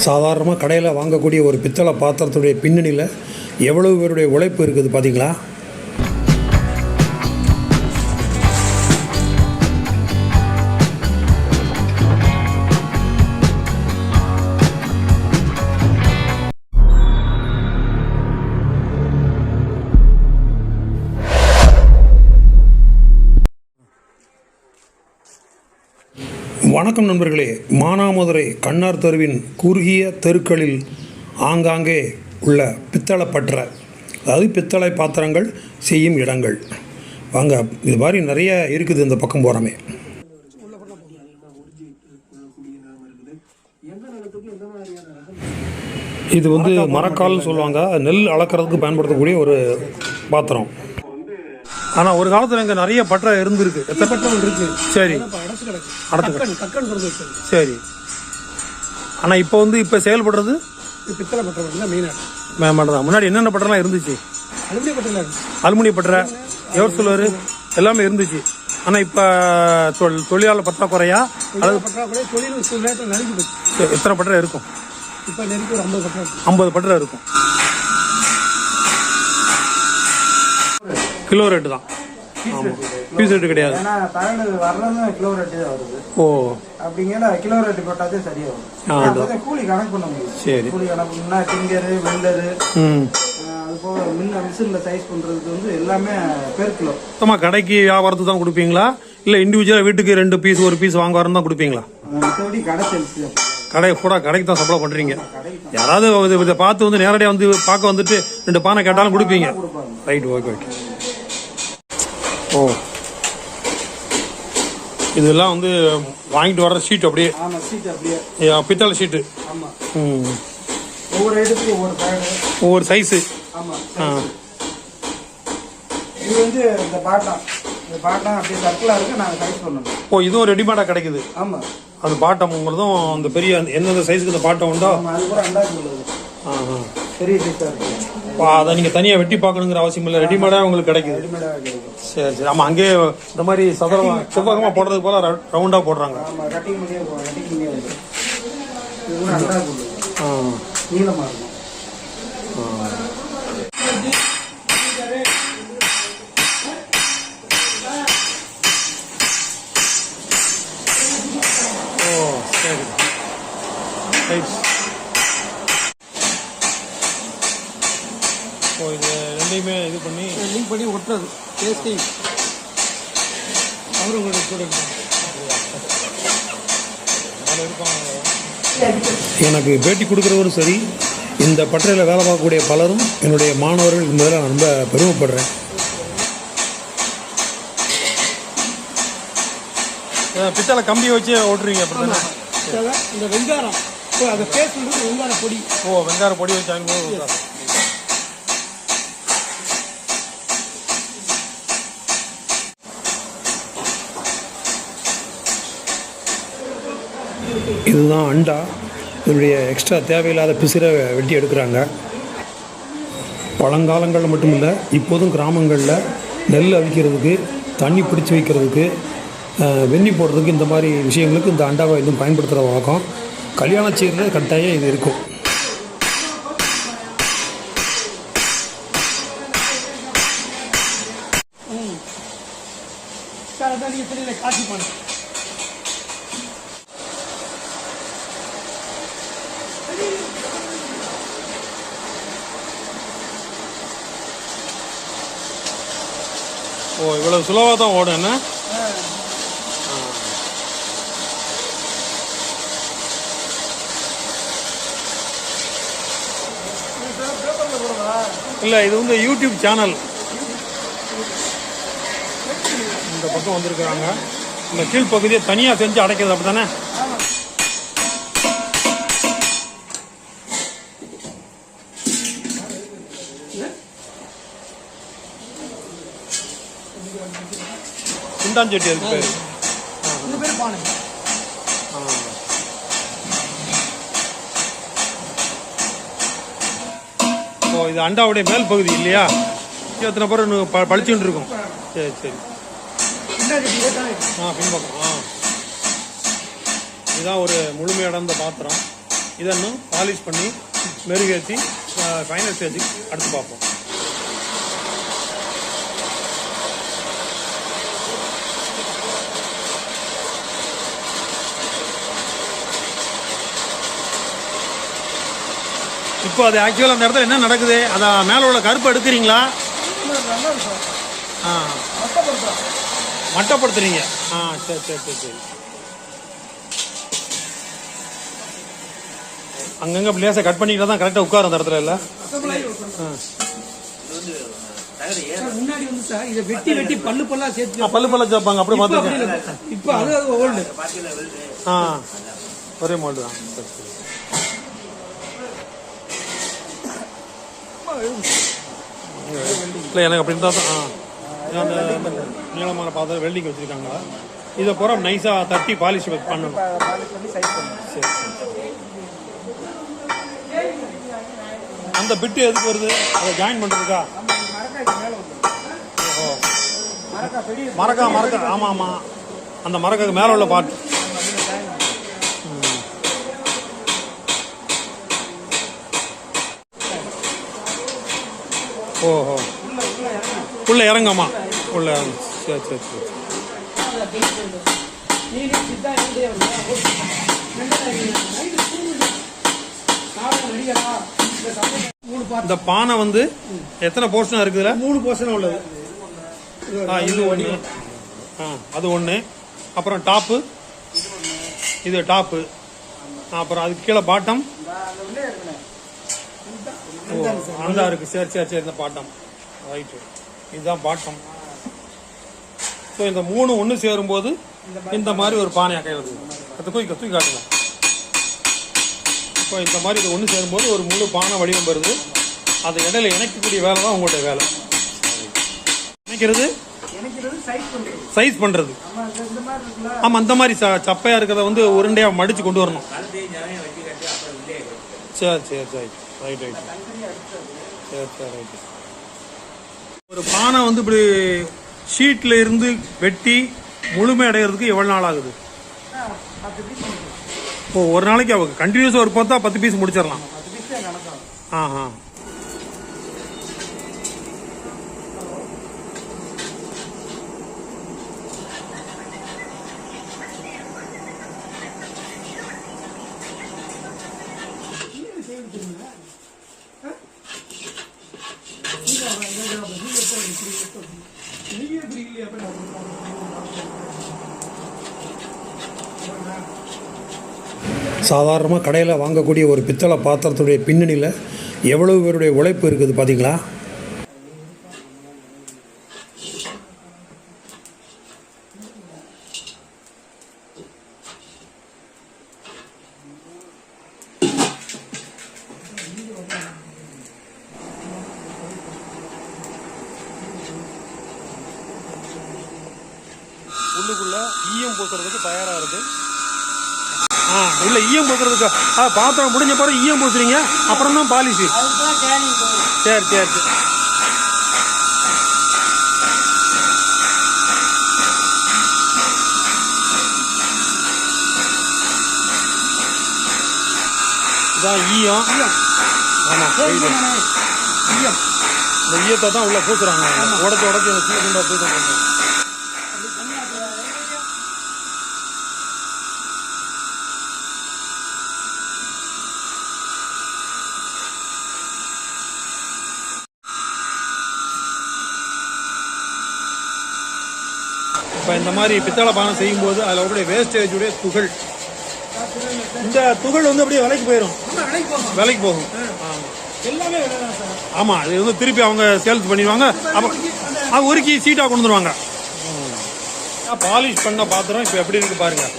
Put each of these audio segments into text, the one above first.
சாதாரணமாக கடையில் வாங்கக்கூடிய ஒரு பித்தளை பாத்திரத்துடைய பின்னணியில் எவ்வளவு பேருடைய உழைப்பு இருக்குது பார்த்தீங்களா? வணக்கம் நண்பர்களே. மானாமதுரை கண்ணார் தெருவின் குறுகிய தெருக்களில் ஆங்காங்கே உள்ள பித்தளை பற்ற, அதாவது பித்தளை பாத்திரங்கள் செய்யும் இடங்கள். வாங்க, இது மாதிரி நிறைய இருக்குது இந்த பக்கம் போகிறோமே. இது வந்து மரக்கால்னு சொல்லுவாங்க. நெல் அளக்கிறதுக்கு பயன்படுத்தக்கூடிய ஒரு பாத்திரம். ஆனால் ஒரு காலத்தில் இங்கே நிறைய பற்ற இருந்திருக்கு. எத்தனை பற்றம் இருக்கு? சரி, சரி. ஆனால் இப்போ வந்து இப்போ செயல்படுறது பித்தளை பற்ற மெயினாக தான். முன்னாடி என்னென்ன பற்றலாம் இருந்துச்சு? அலுமினிய பற்ற, எவர் சொல்லுவார், எல்லாமே இருந்துச்சு. ஆனால் இப்போ தொழிலாளர் பற்றாக்குறையா அல்லது எத்தனை பற்ற இருக்கும்? இப்போ நெருக்கி ஒரு 50 பற்ற இருக்கும். கிலோ ரேட்டு தான். பீஸ் ரேட்டு கிடையாது. கிலோ ரேட்டு தான் வருது. ஓ, அப்படிங்கிற கிலோ ரேட்டு போட்டாதே சரியா வரும். கூலி கணக்கு பண்ண முடியும். சரி, கூலி கணக்குன்னா டிங்கரு, வெல்டரு, அது போக மிஷின்ல சைஸ் பண்றதுக்கு வந்து எல்லாமே பேர் கிலோ. மொத்தமாக கடைக்கு வியாபாரத்துக்கு தான் கொடுப்பீங்களா இல்லை இண்டிவிஜுவலா வீட்டுக்கு 2 பீஸ் 1 பீஸ் வாங்க வரணும் தான் கொடுப்பீங்களா? மற்றபடி கடை சேல்ஸ், கடை கூட கடைக்கு தான் சப்ளை பண்றீங்க. யாராவது இதை பார்த்து வந்து நேரடியாக வந்து பார்க்க வந்துட்டு 2 பானை கேட்டாலும் கொடுப்பீங்க. Right, okay okay. ஓ, இதெல்லாம் வந்து வாங்கிட்டு வர்ற ஷீட் அப்படியே பித்தளை ஷீட்டு. ஒவ்வொரு இடத்துக்கு ஒவ்வொரு சைஸு. இது வந்து இந்த பாட்டம் அப்படியே சர்க்கிளா இருக்கு, நாங்கள் சைஸ் பண்ணணும். ஓ, இதுவும் ரெடிமேடாக கிடைக்குது. ஆமாம், அந்த பாட்டம் உங்களதும் அந்த பெரிய எந்தெந்த சைஸுக்கு இந்த பாட்டம் உண்டோ அது கூட அண்டாச்சு உள்ளது. பெரிய சைஸாக இருக்கு. அதை நீங்கள் தனியாக வெட்டி பார்க்கணுங்கிற அவசியம் இல்லை, ரெடிமேடாக உங்களுக்கு கிடைக்குது. சரி சரி. ஆமாம், அங்கேயே இந்த மாதிரி சதுரமாக செவ்வகமாக போடுறது போல ரவுண்டாக போடுறாங்க. நீளமாக இருக்கும். ஓ, சரி. ரைட். ஓ, இது ரெண்டையுமே இது பண்ணி லிங்க் பண்ணி ஒட்டுறது டேஸ்டிங். அவரும் உங்களுடைய ஸ்டூடெண்ட் எனக்கு பேட்டி கொடுக்குறவரும் சரி, இந்த பட்டறையில் வேலை பார்க்கக்கூடிய பலரும் என்னுடைய மாணவர்கள் என்பதில் நான் ரொம்ப பெருமைப்படுறேன். பித்தளை கம்பியை வச்சு ஓட்டுறீங்க அப்படின்னா? இந்த வெங்காரம் அதை பேஸ்ட் வெங்கார பொடி. ஓ, வெங்கார பொடி வச்சு இதுதான் அண்டா. இதனுடைய எக்ஸ்ட்ரா தேவையில்லாத பிசிரை வெட்டி எடுக்கிறாங்க. பழங்காலங்களில் மட்டும் இல்லை, இப்போதும் கிராமங்களில் நெல் அவிக்கிறதுக்கு, தண்ணி பிடிச்சி வைக்கிறதுக்கு, வெந்நி போடுறதுக்கு, இந்த மாதிரி விஷயங்களுக்கு இந்த அண்டாவை இன்னும் பயன்படுத்துகிற வழக்கம். கல்யாண சீரில் கட்டாயம் இது இருக்கும். காட்சி பண்ண ஓ, இவ்வளவு சுலபமாக தான் ஓடும் என்ன? இல்லை, இது வந்து யூடியூப் சேனல். இந்த பக்கம் வந்திருக்கிறாங்க. இந்த கீழ்ப்பகுதியை தனியாக செஞ்சு அடைக்கிறது அப்படி தானே? குண்டாஞ்சட்டி அதுக்கு பேர். ஓ, இது அண்டாவுடைய மேல் பகுதி இல்லையா? எத்தனை பேர் பழிச்சுட்டு இருக்கும். சரி சரி. பின்பக்கம். இதுதான் ஒரு முழுமையடைந்த பாத்திரம். இதை இன்னும் பாலிஷ் பண்ணி மெருகேற்றி ஃபைனல் ஸ்டேஜுக்கு அடுத்து பார்ப்போம். இப்போ அது ஆக்சுவலாக அந்த இடத்துல என்ன நடக்குது? அதை மேலே உள்ள கருப்பு எடுக்கிறீங்களா? மட்டப்படுத்துறீங்க. சரி சரி சரி சரி. அங்கங்கே பிளேஸை கட் பண்ணிக்கிட்டா தான் கரெக்டாக உட்கார அந்த இடத்துல இல்லை. முன்னாடி வந்து சார் இதை வெட்டி வெட்டி பல்லு பல்லா சேர்த்து பல்லு பல்லா சேர்ப்பாங்க. அப்படியே பார்த்துருக்கேன். இப்போ அது ஓல்டு. ஒரே மாடல் தான். சரி சரி. இல்லை எனக்கு அப்படின்னு தான் அந்த நீளமான பாத்திரம் வெல்டிங் வச்சுருக்காங்களா? இதை பூரா நைஸாக தட்டி பாலிஷ் பண்ணணும். சரி. அந்த பிட்டு எதுக்கு வருது? அதை ஜாயின் பண்ணுறதுக்கா? ஓ மரக்கா. ஆமாம் ஆமாம், அந்த மரக்காக்கு மேலே உள்ள பார்ட். ஓஹோ, உள்ள இறங்கம்மா, உள்ள இறங்கு. சரி சரி சரி. இந்த பானை வந்து எத்தனை போர்ஷன் இருக்குதுல? 3 போர்ஷன் உள்ளது. இது ஒன்று, அது ஒன்று, அப்புறம் டாப்பு, இது டாப்பு, அப்புறம் அதுக்கு கீழே பாட்டம். அந்த இருக்கு. சரி சரி சரி. இந்த பாட்டம் ரைட்டு, இதுதான் பாட்டம். ஸோ இந்த 3 ஒன்று சேரும்போது இந்த மாதிரி ஒரு பானையாக கையில் அதை தூக்கி காட்டுங்க. இப்போ இந்த மாதிரி இது ஒன்று சேரும்போது ஒரு முழு பானை வடிவம் வருது. அதை இடையில இணைக்கக்கூடிய வேலை தான் உங்களுடைய வேலை. இணைக்கிறது, சைஸ் பண்ணுறது. ஆமாம், அந்த மாதிரி சப்பையாக இருக்கிறத வந்து உருண்டையாக மடித்து கொண்டு வரணும். சரி சரி சரி. Right right. சரி சரி ரைட்டு. ஒரு பானை வந்து இப்படி ஷீட்டில் இருந்து வெட்டி முழுமை அடைகிறதுக்கு எவ்வளோ நாள் ஆகுது? இப்போ ஒரு நாளைக்கு அவங்க கண்டினியூஸாக ஒரு 10 பீஸ் முடிச்சிடலாம். ஆஹா. சாதாரணமாக கடையில் வாங்கக்கூடிய ஒரு பித்தளை பாத்திரத்துடைய பின்னணியில் எவ்வளவு பேருடைய உழைப்பு இருக்குது பார்த்தீங்களா? உள்ளுக்குள்ள ஈயம் பூசுறதுக்கு தயாராக இருக்குது. இல்லை, ஈயம் பூசுறதுக்கு பாத்திரம் முடிஞ்ச பிறகு ஈயம் பூசுறீங்க, அப்புறம் தான் பாலிஷ். சரி சரி சரி. இதான் ஈயம். ஆமாம், ஈயம். இந்த ஈயத்தை தான் உள்ள பூசுறாங்க. உடச்சி சின்ன சின்ன பூசுறாங்க. இப்போ இந்த மாதிரி பித்தளை பானை செய்யும்போது அதில் அப்படியே வேஸ்டேஜுடைய துகள், இந்த துகள் வந்து அப்படியே விலைக்கு போயிடும். விலைக்கு போகும். ஆமாம், இது வந்து திருப்பி அவங்க சேல்ஸ் பண்ணிடுவாங்க. அப்போ அது உருக்கி சீட்டாக கொண்டு வந்துடுவாங்க. பாலிஷ் பண்ண பாத்திரம் இப்போ எப்படி இருக்குது பாருங்கள்.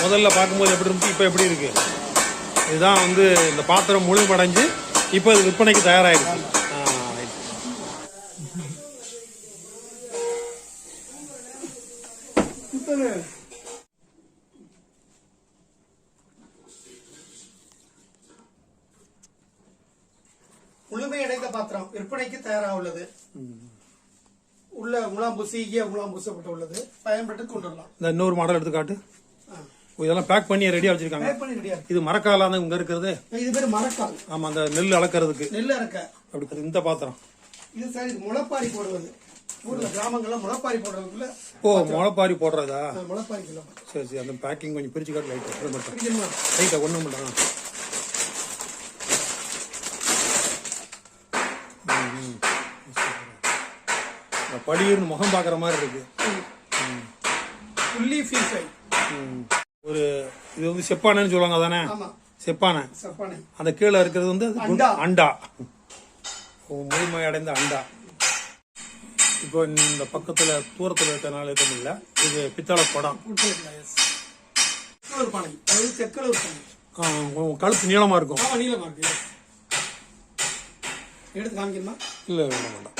முதல்ல பார்க்கும்போது எப்படி இருந்துச்சு, இப்போ எப்படி இருக்குது. இதுதான் வந்து இந்த பாத்திரம் முழுமடைஞ்சு இப்போ இது விற்பனைக்கு தயாராகிடுச்சு. முழுமையடைந்த பாத்திரம் விற்பனைக்கு தயாராக உள்ளது. உள்ள முலாம் பூசி முலாம் பூசப்பட்டு உள்ளது. பயன்பட்டு கொண்டுள்ளலாம். இந்த இன்னொரு மாடல் எடுத்து காட்டு. இதெல்லாம் பேக் பண்ணி ரெடியாக வச்சிருக்காங்க. பேக் பண்ணி ரெடியா. இது மரக்கால தான் இங்கே இருக்கிறது. இது பேர் மரக்கால். ஆமாம், அந்த நெல் அளக்கிறதுக்கு. நெல் அறக்க அப்படி இந்த பாத்திரம் இது சார். இது முளைப்பாரி போடுவது. ஊர்ல கிராமங்கள்ல முளைப்பாரி போடுறதுக்குள்ள. ஓ, முளைப்பாரி போடுறதா? முளைப்பாரி. சரி சரி. அந்த பேக்கிங் கொஞ்சம் பிரிச்சு காட்டு. லைட்டாக மட்டும் லைட்டாக ஒன்றும் மட்டும். படியிருந்து முகம் பார்க்குற மாதிரி இருக்கு. ஒரு இது வந்து செப்பானைன்னு சொல்லுவாங்க தானே? செப்பானை. அந்த கீழே இருக்கிறது வந்து அண்டா, முழுமை அடைந்த அண்டா. இப்போ இந்த பக்கத்துல தூரத்தில் இருக்கிறனால எதுவும் இல்லை. இது பித்தளை குடம். கழுத்து நீளமா இருக்கும். எடுத்து காமிக்கணுமா? இல்லை, வேண்டாம்.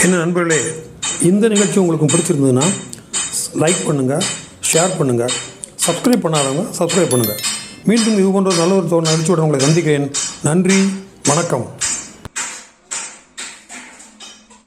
என்ன நண்பர்களே, இந்த நிகழ்ச்சி உங்களுக்கு பிடிச்சிருந்ததுன்னா லைக் பண்ணுங்கள், ஷேர் பண்ணுங்கள், சப்ஸ்கிரைப் பண்ணாதவங்க சப்ஸ்கிரைப் பண்ணுங்கள். மீண்டும் இது போன்ற நல்ல ஒரு நடிச்சுடன் உங்களை சந்திக்கிறேன். நன்றி, வணக்கம்.